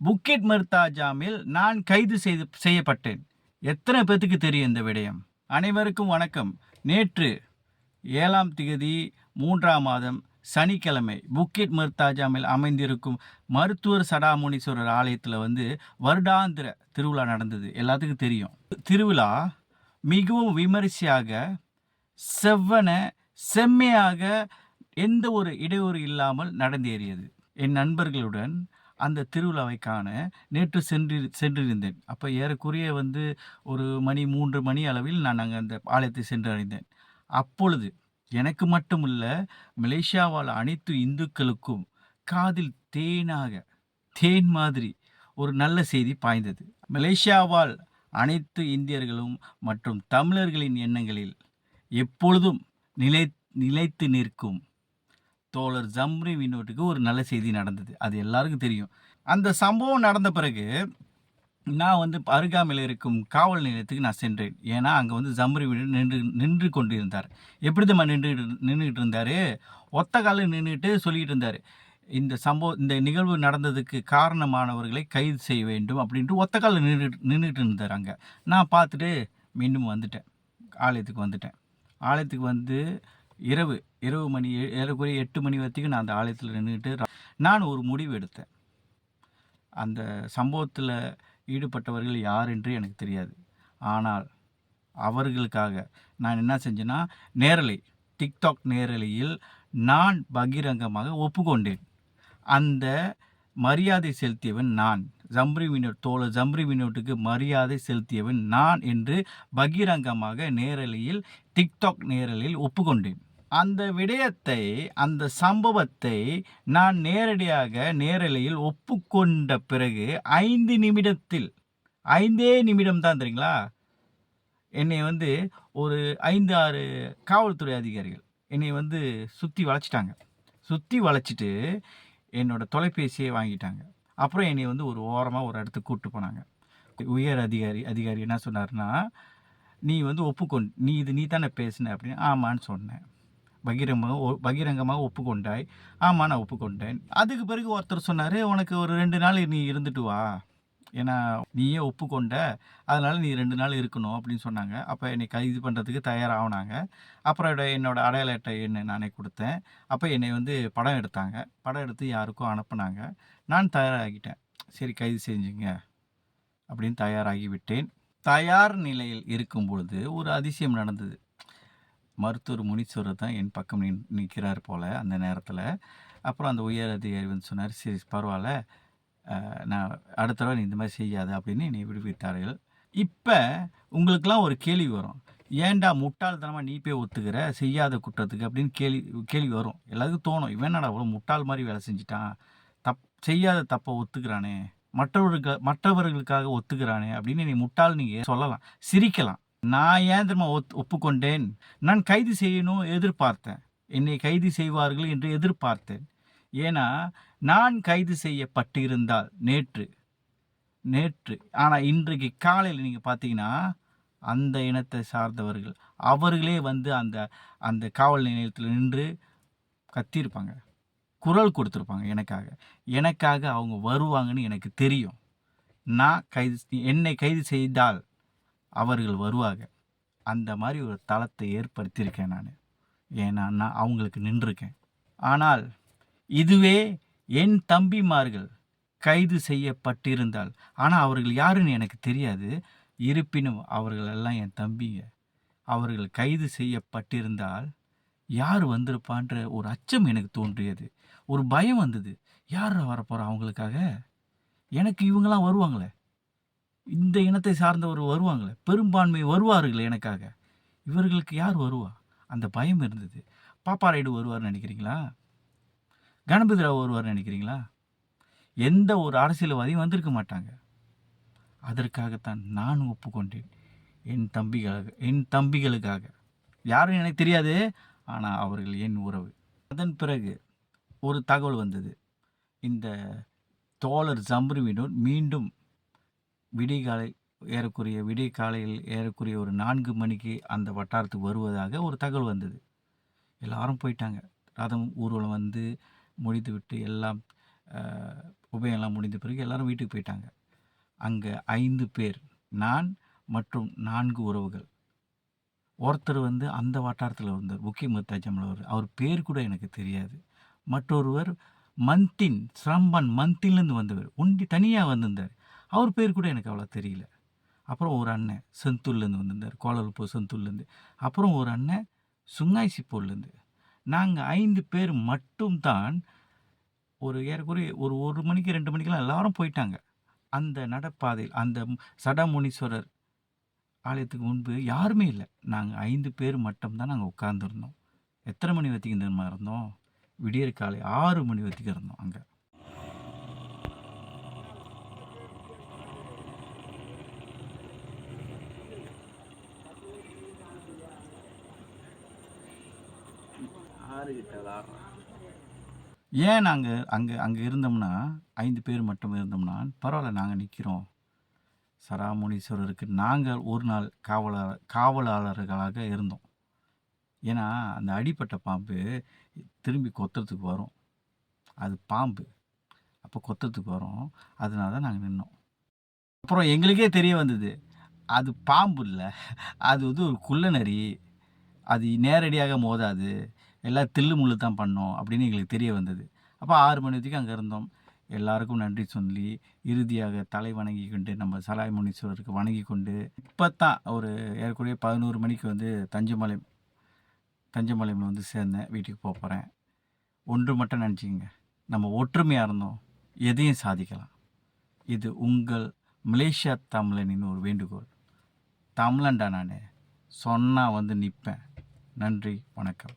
புக்கிட் மிர்தாஜாமில் நான் கைது செய்யப்பட்டேன். எத்தனை பேத்துக்கு தெரியும் இந்த விடயம்? அனைவருக்கும் வணக்கம். நேற்று 7ஆம் திகதி 3ஆம் மாதம் சனிக்கிழமை புக்கிட் மிர்தாஜாமில் அமைந்திருக்கும் மருத்துவர் சடாமுனீஸ்வரர் ஆலயத்தில் வருடாந்திர திருவிழா நடந்தது. எல்லாத்துக்கும் தெரியும். திருவிழா மிகவும் விமரிசையாக, செம்மையாக, எந்த ஒரு இடையூறு இல்லாமல் நடந்தேறியது. என் நண்பர்களுடன் அந்த திருவிழாவை காண நேற்று சென்றிருந்தேன். அப்போ ஏறக்குறைய ஒரு 3 மணி அளவில் நான் அங்கே அந்த ஆலயத்தை சென்றடைந்தேன். அப்பொழுது எனக்கு மட்டுமல்ல, மலேசியாவால் அனைத்து இந்துக்களுக்கும் காதில் தேன் மாதிரி ஒரு நல்ல செய்தி பாய்ந்தது. மலேசியாவால் அனைத்து இந்தியர்களும் மற்றும் தமிழர்களின் எண்ணங்களில் எப்பொழுதும் நிலைத்து நிற்கும் தோழர் ஜம்ரி வினோட்டுக்கு ஒரு நல்ல செய்தி நடந்தது. அது எல்லாருக்கும் தெரியும். அந்த சம்பவம் நடந்த பிறகு நான் அருகாமையில் இருக்கும் காவல் நிலையத்துக்கு நான் சென்றேன். ஏன்னா அங்கே ஜம்ரி வினோட் நின்று கொண்டு இருந்தார். எப்படி தான் நின்றுக்கிட்டு இருந்தார்? ஒத்த காலில் நின்றுட்டு சொல்லிக்கிட்டு இருந்தார், இந்த நிகழ்வு நடந்ததுக்கு காரணமானவர்களை கைது செய்ய வேண்டும் அப்படின்ட்டு ஒத்த காலில் நின்றுட்டு இருந்தார். அங்கே நான் பார்த்துட்டு மீண்டும் வந்துட்டேன். ஆலயத்துக்கு இரவு மணி ஏறக்குறைய 8 மணி வரைக்கும் நான் அந்த ஆலயத்தில் நின்றுட்டு நான் ஒரு முடிவு எடுத்தேன். அந்த சம்பவத்தில் ஈடுபட்டவர்கள் யார் என்று எனக்கு தெரியாது. ஆனால் அவர்களுக்காக நான் என்ன செஞ்சேன்னா, டிக்டாக் நேரலையில் நான் பகிரங்கமாக ஒப்புக்கொண்டேன். அந்த மரியாதை செலுத்தியவன் நான். தோழர் ஜம்ரி வினோட்டுக்கு மரியாதை செலுத்தியவன் நான் என்று பகிரங்கமாக டிக்டாக் நேரலையில் ஒப்புக்கொண்டேன். அந்த விடயத்தை, அந்த சம்பவத்தை நான் நேரடியாக நேரலையில் ஒப்புக்கொண்ட பிறகு 5 நிமிடம் தான் தெரியுங்களா, என்னை ஒரு 5-6 காவல்துறை அதிகாரிகள் என்னை சுற்றி வளைச்சிட்டு என்னோட தொலைபேசியை வாங்கிட்டாங்க. அப்புறம் என்னை ஒரு ஓரமாக ஒரு இடத்துக்கு கூப்பிட்டு போனாங்க. உயர் அதிகாரி என்ன சொன்னார்னா, நீ நீ தானே பேசுன அப்படின்னு. ஆமான்னு சொன்னேன். பகிரங்கமாக ஒப்புக்கொண்டாய். ஆமாம், நான் ஒப்புக்கொண்டேன். அதுக்கு பிறகு ஒருத்தர் சொன்னார், உனக்கு ஒரு 2 நாள் நீ இருந்துட்டு வா, ஏன்னா நீயே ஒப்புக்கொண்ட, அதனால் நீ 2 நாள் இருக்கணும் அப்படின்னு சொன்னாங்க. அப்போ என்னை கைது பண்ணுறதுக்கு தயாராகினாங்க. அப்புறம் என்னோட அடையாள அட்டை நானே கொடுத்தேன். அப்போ என்னை படம் எடுத்தாங்க. படம் எடுத்து யாருக்கும் அனுப்புனாங்க. நான் தயாராகிட்டேன். சரி, கைது செஞ்சுங்க அப்படின்னு தயாராகி விட்டேன். தயார் நிலையில் இருக்கும் பொழுது ஒரு அதிசயம் நடந்தது. மருத்துவர் முனீஸ்வரர் தான் என் பக்கம் நிற்கிறார் போல் அந்த நேரத்தில். அப்புறம் அந்த உயர் அதிகாரி சொன்னார், சரி பரவாயில்ல, நான் அடுத்த தடவை நீ இந்த மாதிரி செய்யாத அப்படின்னு என்னை விடுவித்தார்கள். இப்போ உங்களுக்கெல்லாம் ஒரு கேள்வி வரும், ஏன்டா முட்டாள்தனமாக நீ போய் ஒத்துக்கிற செய்யாத குற்றத்துக்கு அப்படின்னு கேள்வி வரும். எல்லாத்துக்கும் தோணும், இவன் என்னடா அவ்வளோ முட்டாள் மாதிரி வேலை செஞ்சுட்டான், செய்யாத தப்பை ஒத்துக்கிறானே, மற்றவர்களுக்காக ஒத்துக்கிறானே அப்படின்னு நீ முட்டாள் நீங்கள் சொல்லலாம், சிரிக்கலாம். நான் ஏன் தெரியுமா ஒப்புக்கொண்டேன்? நான் கைது செய்யணும் எதிர்பார்த்தேன். என்னை கைது செய்வார்கள் என்று எதிர்பார்த்தேன். ஏன்னா நான் கைது செய்யப்பட்டிருந்தால் நேற்று ஆனால் இன்றைக்கு காலையில் நீங்கள் பார்த்தீங்கன்னா, அந்த இனத்தை சார்ந்தவர்கள் அவர்களே அந்த காவல் நிலையத்தில் நின்று கத்தியிருப்பாங்க, குரல் கொடுத்துருப்பாங்க எனக்காக அவங்க வருவாங்கன்னு எனக்கு தெரியும். என்னை கைது செய்தால் அவர்கள் வருவாங்க. அந்த மாதிரி ஒரு தளத்தை ஏற்படுத்தியிருக்கேன் நான். ஏன்னா நான் அவங்களுக்கு நின்றுருக்கேன். ஆனால் இதுவே என் தம்பிமார்கள் கைது செய்யப்பட்டிருந்தால், ஆனால் அவர்கள் யாருன்னு எனக்கு தெரியாது, இருப்பினும் அவர்கள் எல்லாம் என் தம்பிங்க, அவர்கள் கைது செய்யப்பட்டிருந்தால் யார் வந்திருப்பான்ற ஒரு அச்சம் எனக்கு தோன்றியது. ஒரு பயம் வந்தது, யார் வரப்போகிறா அவங்களுக்காக? எனக்கு இவங்கெல்லாம் வருவாங்களே, இந்த இனத்தை சார்ந்தவர் வருவாங்களே, பெரும்பான்மை வருவார்கள் எனக்காக, இவர்களுக்கு யார் வருவா? அந்த பயம் இருந்தது. பாப்பா ராயுடு வருவார்னு நினைக்கிறீங்களா? கணபதி ராவ் வருவார்னு நினைக்கிறீங்களா? எந்த ஒரு அரசியல்வாதியும் வந்திருக்க மாட்டாங்க. அதற்காகத்தான் நான் ஒப்புக்கொண்டேன், என் தம்பிகளுக்காக. யாரும் எனக்கு தெரியாது, ஆனால் அவர்கள் என் உறவு. அதன் பிறகு ஒரு தகவல் வந்தது, இந்த தோழர் ஜம்ரி வினோட் மீண்டும் விடிய காலையில் ஏறக்குறைய ஒரு 4 மணிக்கு அந்த வட்டாரத்துக்கு வருவதாக ஒரு தகவல் வந்தது. எல்லாரும் போயிட்டாங்க. ரதம் ஊர்வலம் முடித்து விட்டு எல்லாம் உபயம்லாம் முடிந்த பிறகு எல்லாரும் வீட்டுக்கு போயிட்டாங்க. அங்கே 5 பேர், நான் மற்றும் 4 உறவுகள். ஒருத்தர் வந்து அந்த வட்டாரத்தில் இருந்தார், புக்கி முத்தாஜம்ல. அவர் பேர் கூட எனக்கு தெரியாது. மற்றொருவர் மந்தின், ஸ்ரம்பன் மந்தின்லேருந்து வந்தவர், ஒண்டி தனியாக வந்திருந்தார். அவர் பேர் கூட எனக்கு அவ்வளோ தெரியல. அப்புறம் ஒரு அண்ணன் செந்தூர்லேருந்து வந்திருந்தார், கோலாலம்பூர் செந்தூர்லேருந்து. அப்புறம் ஒரு அண்ணன் சுங்காய்சிப்பூர்லேருந்து. நாங்கள் 5 பேர் மட்டும்தான் ஒரு ஏறக்குறைய ஒரு 1 மணிக்கு 2 மணிக்கெல்லாம் எல்லாரும் போயிட்டாங்க. அந்த நடப்பாதையில் அந்த சடமுனீஸ்வரர் ஆலயத்துக்கு முன்பு யாருமே இல்லை. நாங்கள் 5 பேர் மட்டும்தான் நாங்கள் உட்கார்ந்துருந்தோம். எத்தனை மணி வரைக்கும் தெரியுமா இருந்தோம்? விடியற் காலை 6 மணி வரைக்கும் இருந்தோம் அங்கே. ஏன் நாங்கள் அங்கே அங்கே இருந்தோம்னா 5 பேர் மட்டும் இருந்தோம்னா பரவாயில்ல, நாங்கள் நிற்கிறோம். சடாமுனீஸ்வரருக்கு நாங்கள் ஒரு நாள் காவலாளர்களாக இருந்தோம். ஏன்னா அந்த அடிப்பட்ட பாம்பு திரும்பி கொத்துறதுக்கு வரும். அது பாம்பு, அப்போ கொத்துறதுக்கு வரும். அதனால தான் நாங்கள் நின்னோம். அப்புறம் எங்களுக்கே தெரிய வந்தது, அது பாம்பு இல்லை, அது வந்து ஒரு குள்ளநரி. அது நேரடியாக மோதாது, எல்லாம் தில்லு முள்ளு தான் பண்ணோம் அப்படின்னு எங்களுக்கு தெரிய வந்தது. அப்போ 6 மணி வரைக்கும் அங்கே இருந்தோம். எல்லாருக்கும் நன்றி சொல்லி இறுதியாக தலை வணங்கி கொண்டு நம்ம சலாய் முனீஸ்வரருக்கு வணங்கி கொண்டு இப்போ தான் ஒரு ஏறக்குறைய 11 மணிக்கு வந்து தஞ்சமலையில் வந்து சேர்ந்தேன். வீட்டுக்கு போகிறேன். ஒன்று மட்டும் நினச்சிக்கங்க, நம்ம ஒற்றுமையாக இருந்தோம், எதையும் சாதிக்கலாம். இது உங்கள் மலேசியா தமிழனின் ஒரு வேண்டுகோள். தமிழன்டா நான், சொன்னால் வந்து நிற்பேன். நன்றி, வணக்கம்.